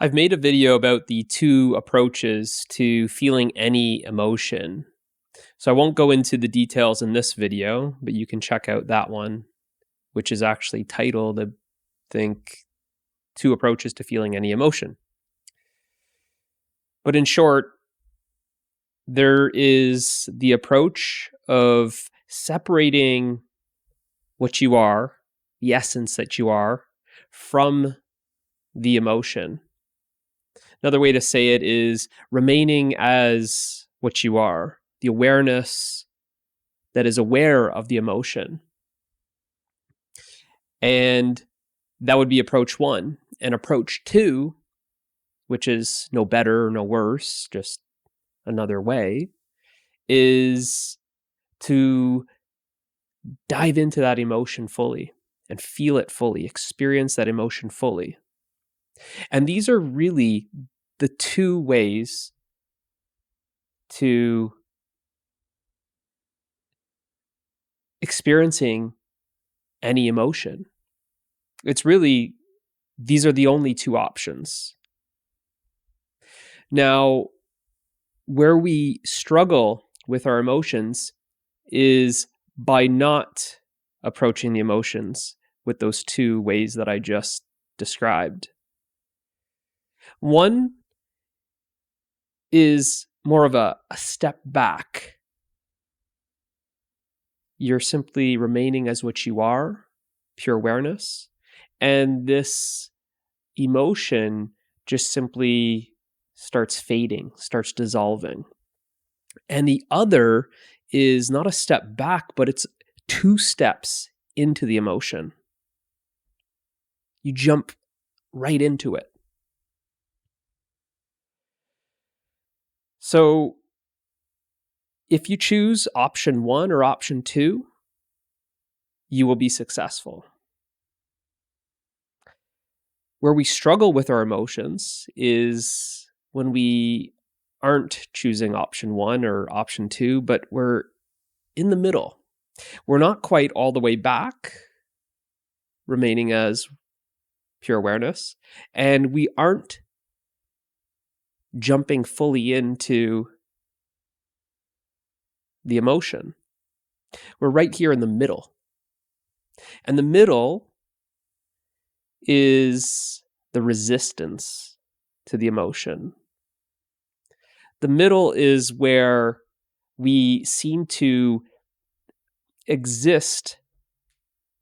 I've made a video about the two approaches to feeling any emotion. So I won't go into the details in this video, but you can check out that one, which is actually titled, I think, Two Approaches to Feeling Any Emotion. But in short, there is the approach of separating what you are, the essence that you are, from the emotion. Another way to say it is remaining as what you are, the awareness that is aware of the emotion. And that would be approach one. And approach two, which is no better, no worse, just another way, is to dive into that emotion fully and feel it fully, experience that emotion fully. And these are really the two ways to experiencing any emotion. It's really, these are the only two options. Now, where we struggle with our emotions is by not approaching the emotions with those two ways that I just described. One is more of a step back. You're simply remaining as what you are, pure awareness, and this emotion just simply starts fading, starts dissolving. And the other is not a step back, but it's two steps into the emotion. You jump right into it. So if you choose option one or option two, you will be successful. Where we struggle with our emotions is when we aren't choosing option one or option two, but we're in the middle. We're not quite all the way back, remaining as pure awareness, and we aren't jumping fully into the emotion. We're right here in the middle. And the middle is the resistance to the emotion. The middle is where we seem to exist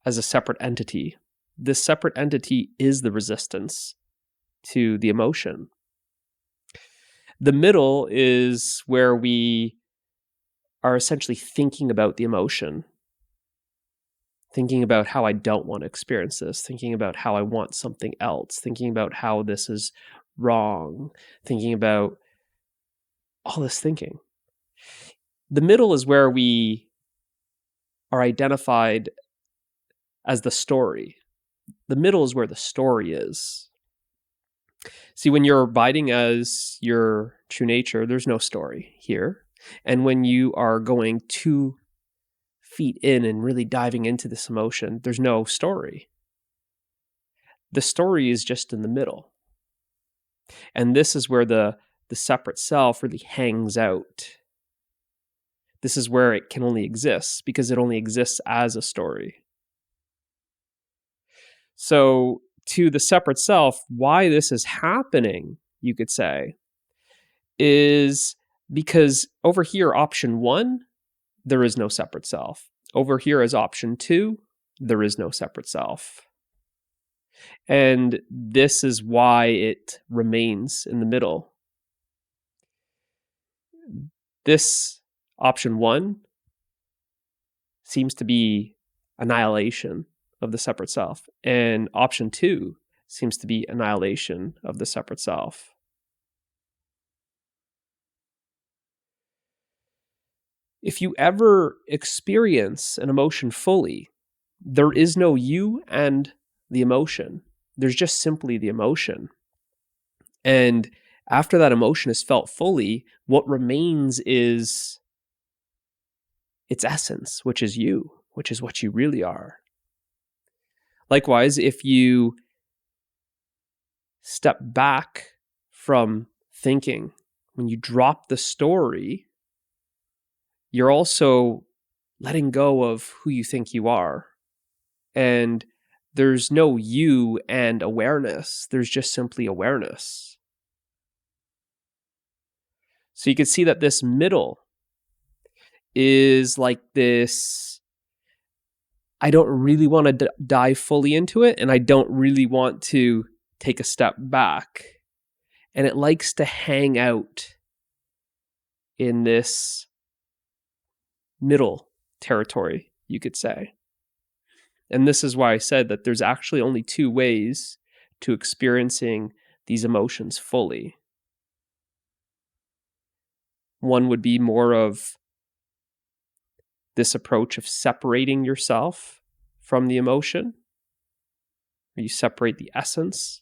as a separate entity. This separate entity is the resistance to the emotion. The middle is where we are essentially thinking about the emotion, thinking about how I don't want to experience this, thinking about how I want something else, thinking about how this is wrong, thinking about all this thinking. The middle is where we are identified as the story. The middle is where the story is. See, when you're abiding as your true nature, there's no story here. And when you are going 2 feet in and really diving into this emotion, there's no story. The story is just in the middle. And this is where the separate self really hangs out. This is where it can only exist because it only exists as a story. So to the separate self, why this is happening, you could say, is because over here, option one, there is no separate self. Over here as option two, there is no separate self. And this is why it remains in the middle. This option one seems to be annihilation of the separate self. And option two seems to be annihilation of the separate self. If you ever experience an emotion fully, there is no you and the emotion. There's just simply the emotion. And after that emotion is felt fully, what remains is its essence, which is you, which is what you really are. Likewise, if you step back from thinking, when you drop the story, you're also letting go of who you think you are. And there's no you and awareness. There's just simply awareness. So you can see that this middle is like this, I don't really want to dive fully into it, and I don't really want to take a step back. And it likes to hang out in this middle territory, you could say. And this is why I said that there's actually only two ways to experiencing these emotions fully. One would be more of this approach of separating yourself from the emotion, where you separate the essence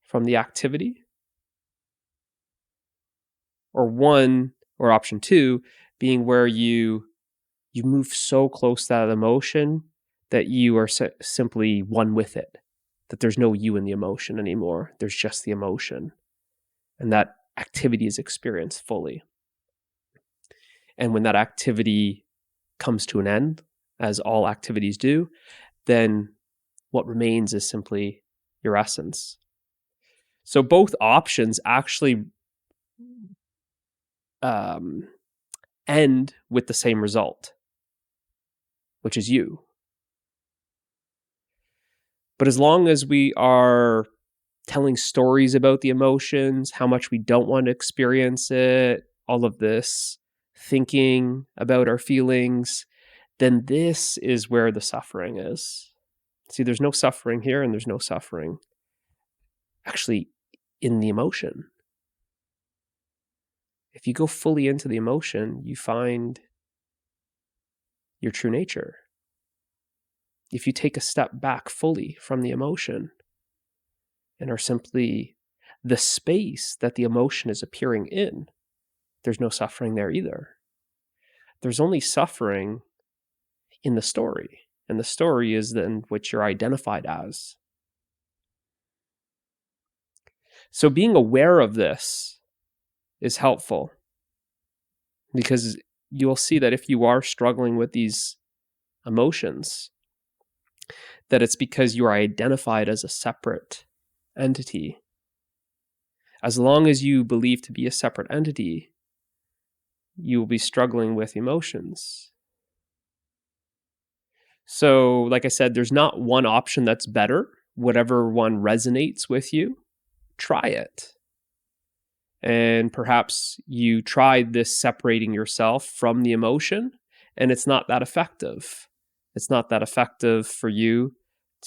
from the activity. Or option two, being where you move so close to that emotion that you are simply one with it, that there's no you in the emotion anymore. There's just the emotion. And that activity is experienced fully. And when that activity comes to an end, as all activities do, then what remains is simply your essence. So both options actually end with the same result, which is you. But as long as we are telling stories about the emotions, how much we don't want to experience it, all of this thinking about our feelings, then this is where the suffering is. See, there's no suffering here, and there's no suffering actually in the emotion. If you go fully into the emotion, you find your true nature. If you take a step back fully from the emotion and are simply the space that the emotion is appearing in, there's no suffering there either. There's only suffering in the story, and the story is then what you're identified as. So being aware of this is helpful, because you'll see that if you are struggling with these emotions, that it's because you are identified as a separate entity. As long as you believe to be a separate entity, you will be struggling with emotions. So, like I said, there's not one option that's better. Whatever one resonates with you, try it. And perhaps you tried this separating yourself from the emotion, and it's not that effective. It's not that effective for you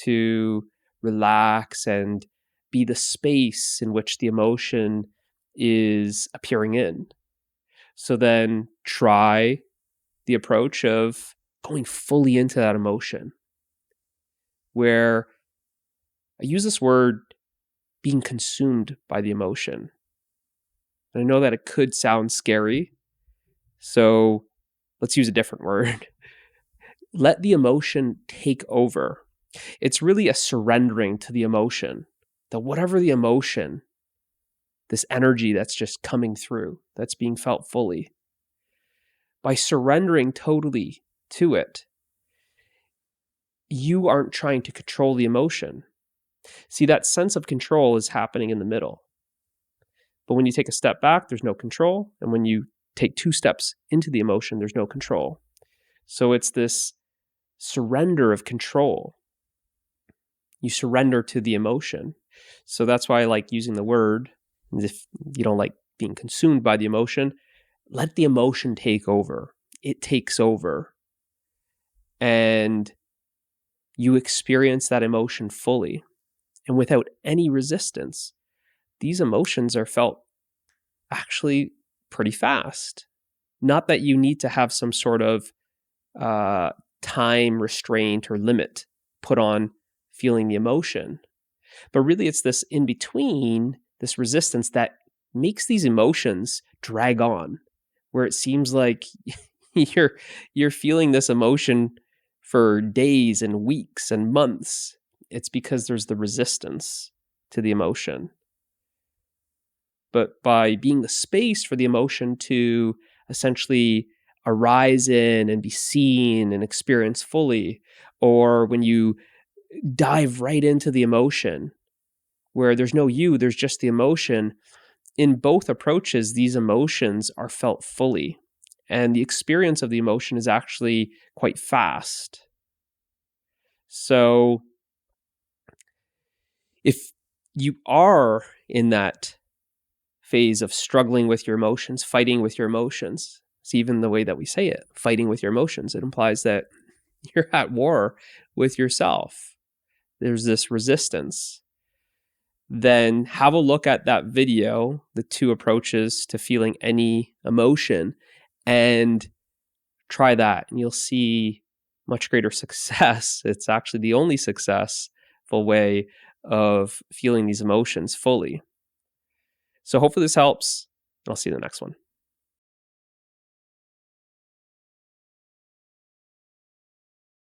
to relax and be the space in which the emotion is appearing in. So then try the approach of going fully into that emotion, where I use this word, being consumed by the emotion. And I know that it could sound scary, so let's use a different word. Let the emotion take over. It's really a surrendering to the emotion, that whatever the emotion, this energy that's just coming through, that's being felt fully, by surrendering totally to it, you aren't trying to control the emotion. See, that sense of control is happening in the middle. But when you take a step back, there's no control. And when you take two steps into the emotion, there's no control. So it's this surrender of control. You surrender to the emotion. So that's why I like using the word. If you don't like being consumed by the emotion, let the emotion take over. It takes over. And you experience that emotion fully and without any resistance. These emotions are felt actually pretty fast. Not that you need to have some sort of time restraint or limit put on feeling the emotion, but really it's this in between, this resistance that makes these emotions drag on, where it seems like you're feeling this emotion for days and weeks and months. It's because there's the resistance to the emotion, but by being the space for the emotion to essentially arise in and be seen and experienced fully, or when you dive right into the emotion where there's no you, there's just the emotion. In both approaches, these emotions are felt fully, and the experience of the emotion is actually quite fast. So if you are in that phase of struggling with your emotions, fighting with your emotions, it's even the way that we say it, fighting with your emotions. It implies that you're at war with yourself. There's this resistance. Then have a look at that video, the 2 approaches to feeling any emotion, and try that, and you'll see much greater success. It's actually the only successful way of feeling these emotions fully. So hopefully this helps. I'll see you in the next one.